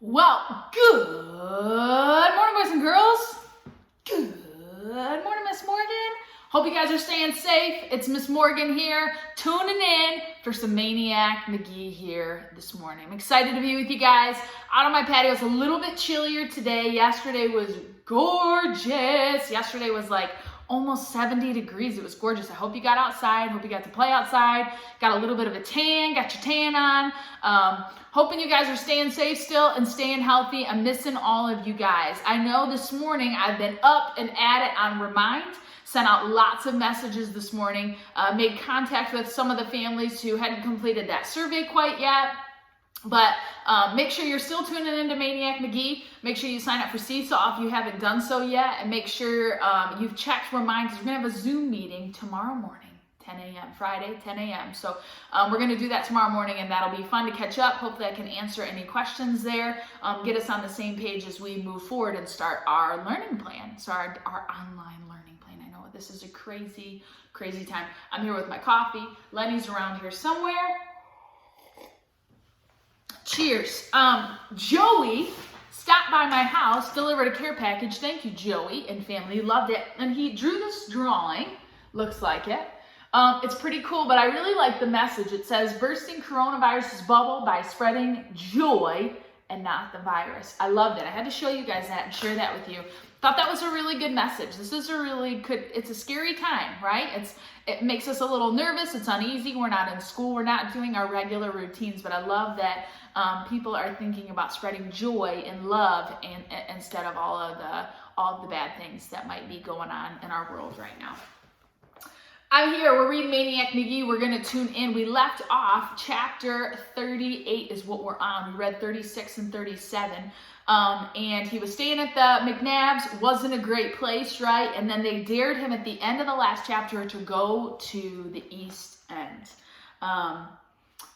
Well, good morning, boys and girls. Good morning, Miss Morgan. Hope you guys are staying safe. It's Miss Morgan here, tuning in for some Maniac Magee here this morning. I'm excited to be with you guys. Out on my patio, it's a little bit chillier today. Yesterday was gorgeous. Yesterday was like almost 70 degrees. It was gorgeous. I hope you got outside. Hope you got to play outside. Got a little bit of a tan. Got your tan on. Hoping you guys are staying safe still and staying healthy. I'm missing all of you guys. I know this morning I've been up and at it on Remind. Sent out lots of messages this morning. Made contact with some of the families who hadn't completed that survey quite yet. But make sure you're still tuning into Maniac Magee. Make sure you sign up for Seesaw if you haven't done so yet. And make sure you've checked Remind, because we're going to have a Zoom meeting tomorrow morning, 10 a.m., Friday, 10 a.m. So we're going to do that tomorrow morning, and that'll be fun to catch up. Hopefully I can answer any questions there, get us on the same page as we move forward and start our learning plan. So our online learning plan. I know this is a crazy, crazy time. I'm here with my coffee. Lenny's around here somewhere. Cheers. Joey stopped by my house, delivered a care package. Thank you, Joey and family. Loved it. And he drew this drawing. Looks like it. It's pretty cool, but I really like the message. It says, bursting coronavirus's bubble by spreading joy and not the virus. I loved it. I had to show you guys that and share that with you. Thought that was a really good message. This is a really good, it's a scary time, right? It makes us a little nervous. It's uneasy. We're not in school. We're not doing our regular routines, but I love that people are thinking about spreading joy and love and instead of all of the bad things that might be going on in our world right now. I'm here. We're reading Maniac Magee. We're going to tune in. We left off chapter 38 is what we're on. We read 36 and 37. And he was staying at the McNabbs. Wasn't a great place, right? And then they dared him at the end of the last chapter to go to the East End.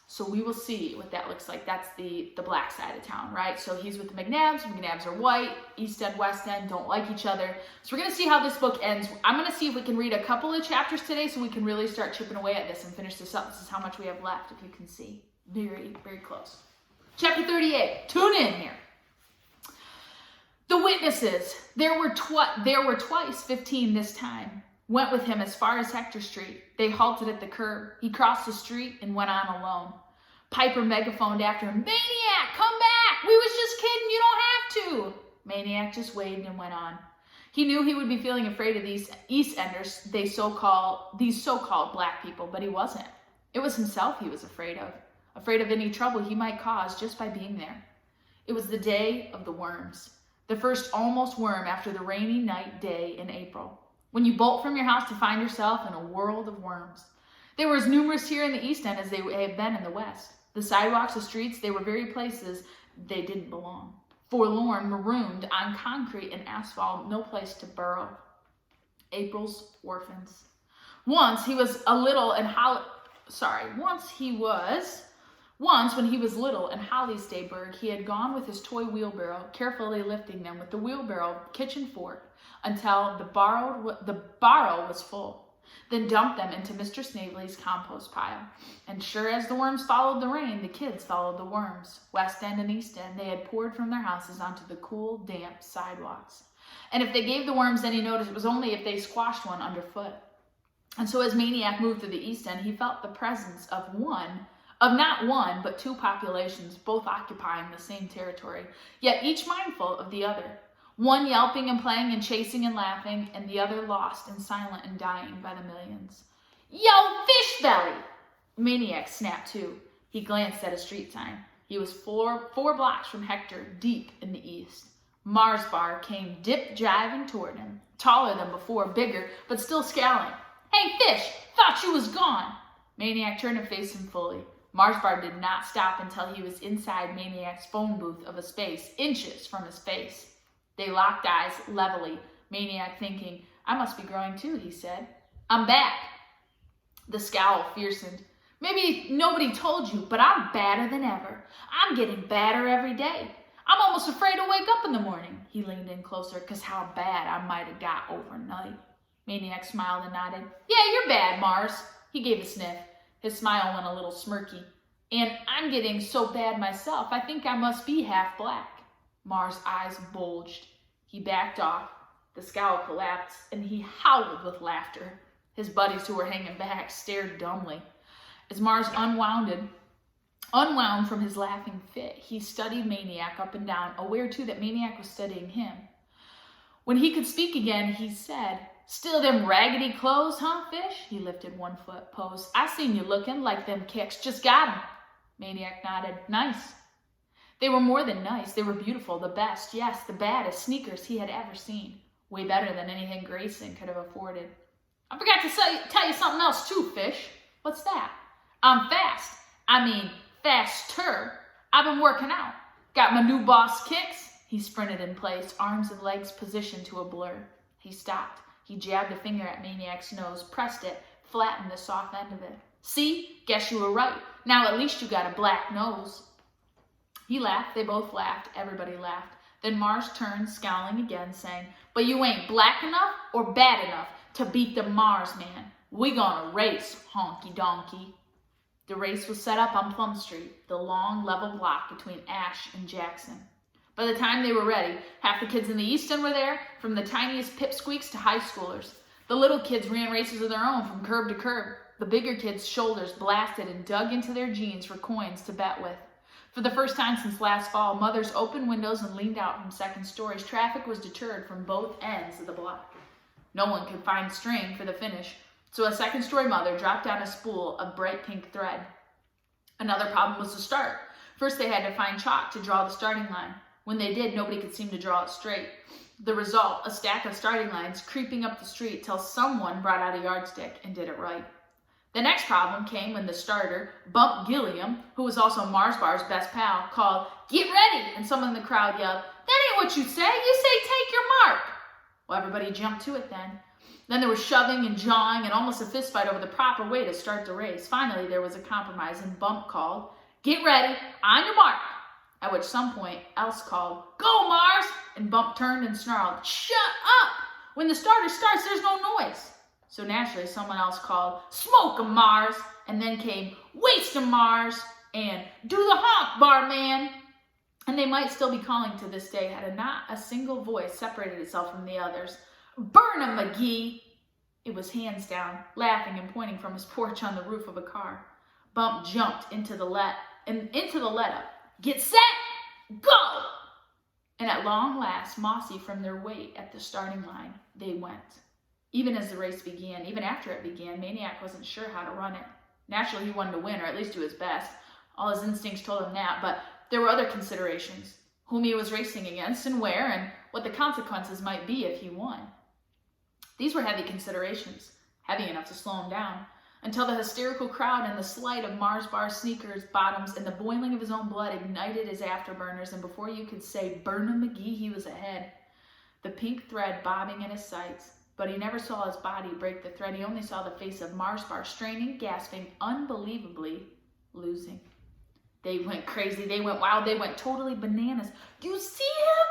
So we will see what that looks like. That's the black side of town, right? So he's with the McNabbs. McNabbs are white. East End, West End don't like each other. So we're going to see how this book ends. I'm going to see if we can read a couple of chapters today so we can really start chipping away at this and finish this up. This is how much we have left, if you can see. Very, very close. Chapter 38. Tune in here. The witnesses, there were twice 15 this time, went with him as far as Hector Street. They halted at the curb. He crossed the street and went on alone. Piper megaphoned after him, "Maniac, come back! We was just kidding, you don't have to!" Maniac just waved and went on. He knew he would be feeling afraid of these East Enders, these so-called black people, but he wasn't. It was himself he was afraid of any trouble he might cause just by being there. It was the day of the worms. The first almost worm after the rainy night day in April, when you bolt from your house to find yourself in a world of worms. They were as numerous here in the East End as they had been in the West. The sidewalks, the streets, they were very places they didn't belong. Forlorn, marooned on concrete and asphalt, no place to burrow. April's orphans. Once when he was little in Hollistaburg, he had gone with his toy wheelbarrow, carefully lifting them with the wheelbarrow kitchen fork until the barrow was full. Then dumped them into Mr. Snavely's compost pile. And sure as the worms followed the rain, the kids followed the worms. West End and East End, they had poured from their houses onto the cool, damp sidewalks. And if they gave the worms any notice, it was only if they squashed one underfoot. And so as Maniac moved through the East End, he felt the presence of not one, but two populations, both occupying the same territory, yet each mindful of the other. One yelping and playing and chasing and laughing, and the other lost and silent and dying by the millions. "Yo, fish belly!" Maniac snapped to. He glanced at a street sign. He was four blocks from Hector, deep in the east. Mars Bar came dip-jiving toward him, taller than before, bigger, but still scowling. "Hey, fish! Thought you was gone!" Maniac turned to face him fully. Mars Bar did not stop until he was inside Maniac's phone booth of a space, inches from his face. They locked eyes levelly, Maniac thinking, "I must be growing too," he said. "I'm back." The scowl fiercened. "Maybe nobody told you, but I'm badder than ever. I'm getting badder every day. I'm almost afraid to wake up in the morning." He leaned in closer, "'cause how bad I might have got overnight." Maniac smiled and nodded. "Yeah, you're bad, Mars." He gave a sniff. His smile went a little smirky. And I'm getting so bad myself, I think I must be half black. Mars' eyes bulged. He backed off. The scowl collapsed, and he howled with laughter. His buddies who were hanging back stared dumbly. As Mars unwound from his laughing fit, he studied Maniac up and down, aware too that Maniac was studying him. When he could speak again, he said, "Still them raggedy clothes, huh, Fish?" He lifted one foot, pose. "I seen you looking like them kicks. Just got 'em." Maniac nodded. "Nice." They were more than nice. They were beautiful, the best, yes, the baddest sneakers he had ever seen. Way better than anything Grayson could have afforded. "I forgot to tell you something else too, Fish." "What's that?" "I'm fast. I mean, faster. I've been working out. Got my new boss kicks." He sprinted in place, arms and legs positioned to a blur. He stopped. He jabbed a finger at Maniac's nose, pressed it, flattened the soft end of it. "See? Guess you were right. Now at least you got a black nose." He laughed. They both laughed. Everybody laughed. Then Mars turned, scowling again, saying, "But you ain't black enough or bad enough to beat the Mars man. We gonna race, honky donkey." The race was set up on Plum Street, the long, level block between Ash and Jackson. By the time they were ready, half the kids in the East End were there, from the tiniest pipsqueaks to high schoolers. The little kids ran races of their own from curb to curb. The bigger kids' shoulders blasted and dug into their jeans for coins to bet with. For the first time since last fall, mothers opened windows and leaned out from second stories. Traffic was deterred from both ends of the block. No one could find string for the finish, so a second-story mother dropped down a spool of bright pink thread. Another problem was the start. First, they had to find chalk to draw the starting line. When they did, nobody could seem to draw it straight. The result, a stack of starting lines creeping up the street till someone brought out a yardstick and did it right. The next problem came when the starter, Bump Gilliam, who was also Mars Bar's best pal, called, "Get ready!" And someone in the crowd yelled, "That ain't what you say. You say take your mark." Well, everybody jumped to it then. Then there was shoving and jawing and almost a fistfight over the proper way to start the race. Finally, there was a compromise, and Bump called, "Get ready, on your mark." At which some point else called, "Go, Mars!" And Bump turned and snarled, "Shut up! When the starter starts, there's no noise." So naturally, someone else called, "Smoke 'em, Mars!" And then came, "Waste 'em, Mars!" and "Do the honk, barman!" And they might still be calling to this day had not a single voice separated itself from the others. "Burn 'em, Magee!" It was hands down, laughing and pointing from his porch on the roof of a car. Bump jumped into the let-up. "Get set, go!" And at long last, mossy from their weight at the starting line, they went. Even as the race began, even after it began, Maniac wasn't sure how to run it. Naturally, he wanted to win, or at least do his best. All his instincts told him that, but there were other considerations. Whom he was racing against and where, and what the consequences might be if he won. These were heavy considerations, heavy enough to slow him down, until the hysterical crowd and the slight of Mars Bar sneakers, bottoms, and the boiling of his own blood ignited his afterburners, and before you could say, "Burn him, Magee," he was ahead. The pink thread bobbing in his sights, but he never saw his body break the thread. He only saw the face of Mars Bar straining, gasping, unbelievably losing. They went crazy, they went wild, they went totally bananas. "Do you see him?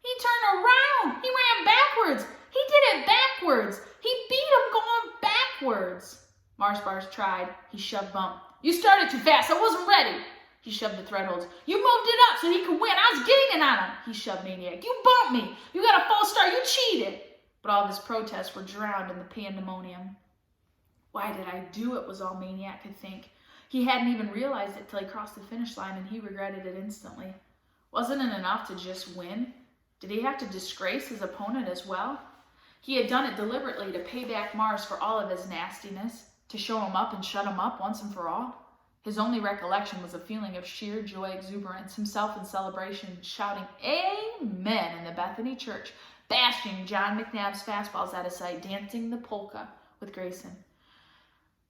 He turned around, he ran backwards, he did it backwards, he beat him going backwards." Mars Bars tried. He shoved Bump. "You started too fast, I wasn't ready." He shoved the thread holds. "You moved it up so he could win, I was getting it on him." He shoved Maniac. "You bumped me, you got a false start, you cheated." But all of his protests were drowned in the pandemonium. Why did I do it, was all Maniac could think. He hadn't even realized it till he crossed the finish line, and he regretted it instantly. Wasn't it enough to just win? Did he have to disgrace his opponent as well? He had done it deliberately to pay back Mars for all of his nastiness, to show him up and shut him up once and for all. His only recollection was a feeling of sheer joy exuberance, himself in celebration, shouting "Amen" in the Bethany church, bashing John McNabb's fastballs out of sight, dancing the polka with Grayson.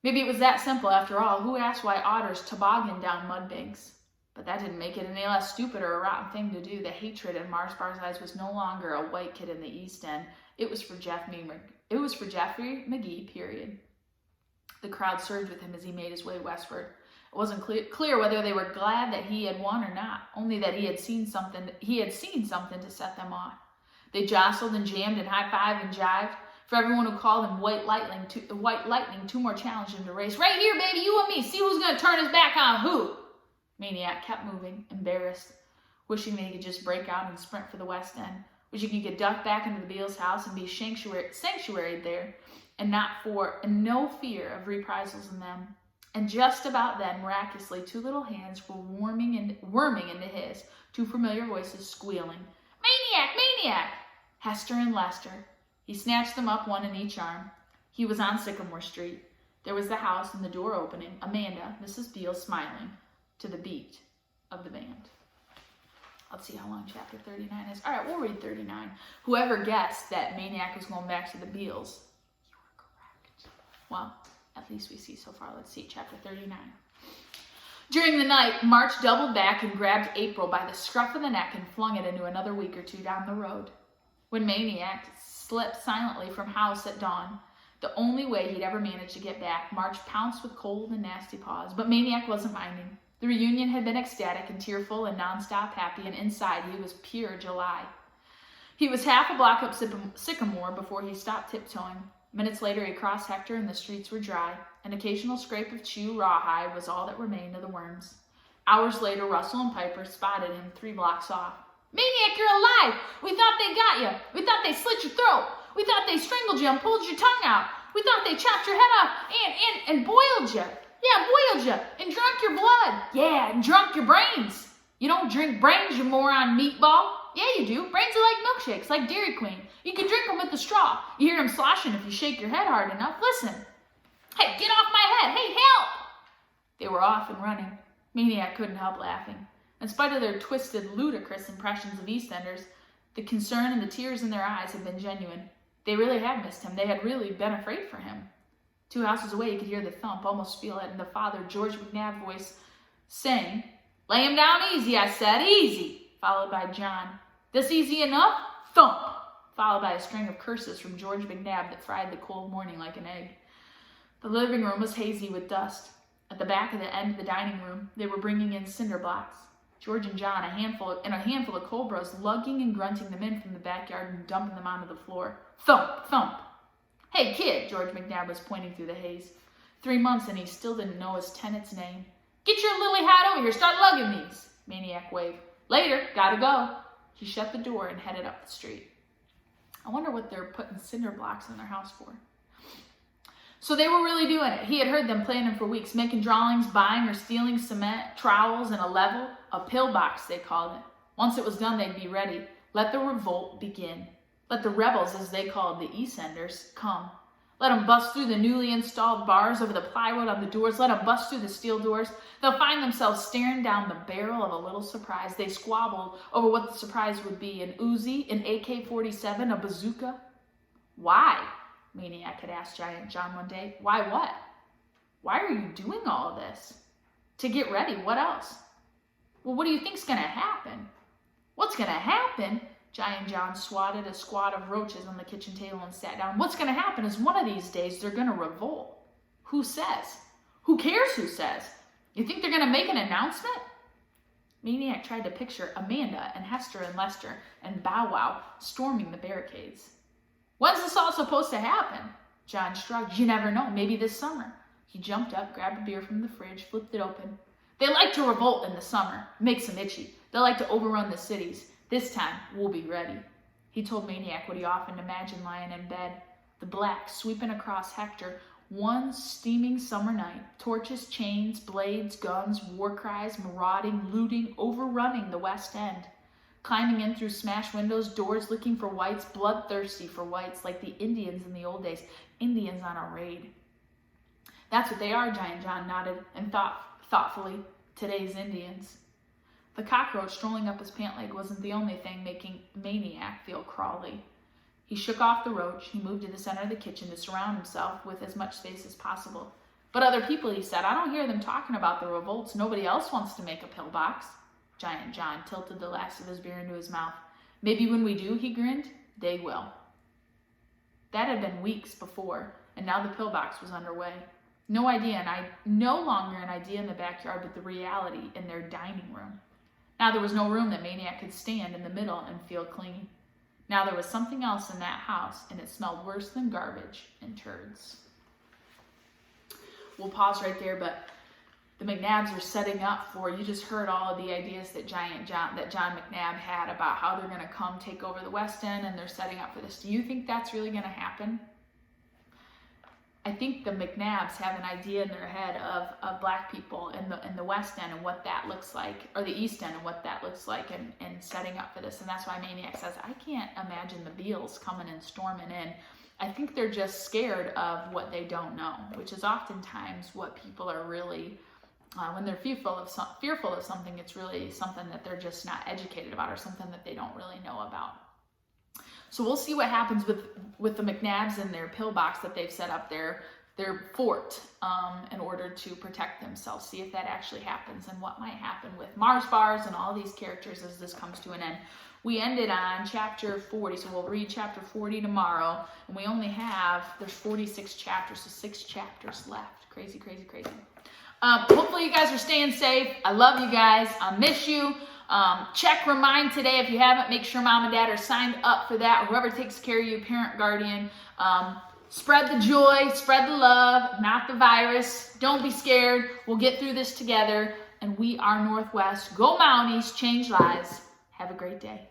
Maybe it was that simple after all. Who asked why otters toboggan down mud banks? But that didn't make it any less stupid or a rotten thing to do. The hatred in Mars Bar's eyes was no longer a white kid in the East End. It was for Jeffrey Magee, period. The crowd surged with him as he made his way westward. It wasn't clear whether they were glad that he had won or not, only that he had seen something to set them off. They jostled and jammed and high-fived and jived. For everyone who called him White Lightning, two more challenged him to race. "Right here, baby, you and me. See who's going to turn his back on who." Maniac kept moving, embarrassed, wishing that he could just break out and sprint for the West End, wishing he could duck back into the Beals' house and be sanctuaried there, and no fear of reprisals in them. And just about then, miraculously, two little hands were worming into his, two familiar voices squealing, "Maniac! Maniac!" Hester and Lester. He snatched them up, one in each arm. He was on Sycamore Street. There was the house and the door opening, Amanda, Mrs. Beale, smiling to the beat of the band. Let's see how long chapter 39 is. All right, we'll read 39. Whoever guessed that Maniac was going back to the Beals, you were correct. Well, at least we see so far. Let's see, chapter 39. During the night, March doubled back and grabbed April by the scruff of the neck and flung it into another week or two down the road. When Maniac slipped silently from house at dawn, the only way he'd ever managed to get back, March pounced with cold and nasty paws. But Maniac wasn't minding. The reunion had been ecstatic and tearful and nonstop happy, and inside he was pure July. He was half a block up Sycamore before he stopped tiptoeing. Minutes later, he crossed Hector and the streets were dry. An occasional scrape of chew rawhide was all that remained of the worms. Hours later, Russell and Piper spotted him 3 blocks off. "Maniac, you're alive! We thought they got you! We thought they slit your throat! We thought they strangled you and pulled your tongue out! We thought they chopped your head off and boiled you! Yeah, boiled you and drunk your blood! Yeah, and drunk your brains! You don't drink brains, you moron meatball! Yeah, you do. Brains are like milkshakes, like Dairy Queen. You can drink them with a straw. You hear them sloshing if you shake your head hard enough. Listen. Hey, get off my head! Hey, help!" They were off and running. Maniac couldn't help laughing. In spite of their twisted, ludicrous impressions of EastEnders, the concern and the tears in their eyes had been genuine. They really had missed him. They had really been afraid for him. 2 houses away, you could hear the thump, almost feel it, and the father, George McNabb voice saying, "Lay him down easy, I said, easy," followed by John, "This easy enough? Thump," followed by a string of curses from George McNabb that fried the cold morning like an egg. The living room was hazy with dust. At the back of the end of the dining room, they were bringing in cinder blocks. George and John, a handful of cobras, lugging and grunting them in from the backyard and dumping them onto the floor. Thump, thump. "Hey, kid," George McNabb was pointing through the haze. 3 months and he still didn't know his tenant's name. "Get your lily hat over here, start lugging these," Maniac waved. "Later, gotta go." He shut the door and headed up the street. I wonder what they're putting cinder blocks in their house for. So they were really doing it. He had heard them planning for weeks, making drawings, buying or stealing cement, trowels, and a level, a pillbox they called it. Once it was done, they'd be ready. Let the revolt begin. Let the rebels, as they called the EastEnders, come. Let them bust through the newly installed bars over the plywood on the doors. Let them bust through the steel doors. They'll find themselves staring down the barrel of a little surprise. They squabbled over what the surprise would be. An Uzi, an AK-47, a bazooka. "Why?" Maniac had asked Giant John one day. "Why what? Why are you doing all of this?" "To get ready. What else?" "Well, what do you think's going to happen?" "What's going to happen?" Giant John swatted a squad of roaches on the kitchen table and sat down. "What's going to happen is one of these days they're going to revolt." "Who says?" "Who cares who says? You think they're going to make an announcement?" Maniac tried to picture Amanda and Hester and Lester and Bow Wow storming the barricades. "When's this all supposed to happen?" John shrugged. "You never know. Maybe this summer." He jumped up, grabbed a beer from the fridge, flipped it open. "They like to revolt in the summer. Makes them itchy. They like to overrun the cities. This time, we'll be ready." He told Maniac what he often imagined lying in bed. The black sweeping across Hector one steaming summer night. Torches, chains, blades, guns, war cries, marauding, looting, overrunning the West End. Climbing in through smashed windows, doors looking for whites, bloodthirsty for whites, like the Indians in the old days. Indians on a raid. "That's what they are," Giant John nodded, and thoughtfully, "today's Indians." The cockroach strolling up his pant leg wasn't the only thing making Maniac feel crawly. He shook off the roach. He moved to the center of the kitchen to surround himself with as much space as possible. "But other people," he said, "I don't hear them talking about the revolts. Nobody else wants to make a pillbox." Giant John tilted the last of his beer into his mouth. "Maybe when we do," he grinned, "they will." That had been weeks before, and now the pillbox was underway. No longer an idea in the backyard, but the reality in their dining room. Now there was no room that Maniac could stand in the middle and feel clean. Now there was something else in that house, and it smelled worse than garbage and turds. We'll pause right there, but the McNabbs are setting up for, you just heard all of the ideas that John McNabb had about how they're going to come take over the West End, and they're setting up for this. Do you think that's really going to happen? I think the McNabbs have an idea in their head of black people in the West End and what that looks like, or the East End and what that looks like, and setting up for this. And that's why Maniac says, I can't imagine the Beals coming and storming in. I think they're just scared of what they don't know, which is oftentimes what people are really, when they're fearful of something, it's really something that they're just not educated about, or something that they don't really know about. So we'll see what happens with the McNabbs and their pillbox that they've set up their fort in order to protect themselves. See if that actually happens, and what might happen with Mars bars and all these characters as this comes to an end. We ended on chapter 40, so we'll read chapter 40 tomorrow, and we only have, there's 46 chapters, so 6 chapters left. Crazy, crazy, crazy. Hopefully you guys are staying safe. I love you guys. I miss you. Check Remind today. If you haven't, make sure mom and dad are signed up for that, or whoever takes care of you, parent, guardian. Spread the joy, spread the love, not the virus. Don't be scared. We'll get through this together, and we are Northwest. Go Mounties, change lives. Have a great day.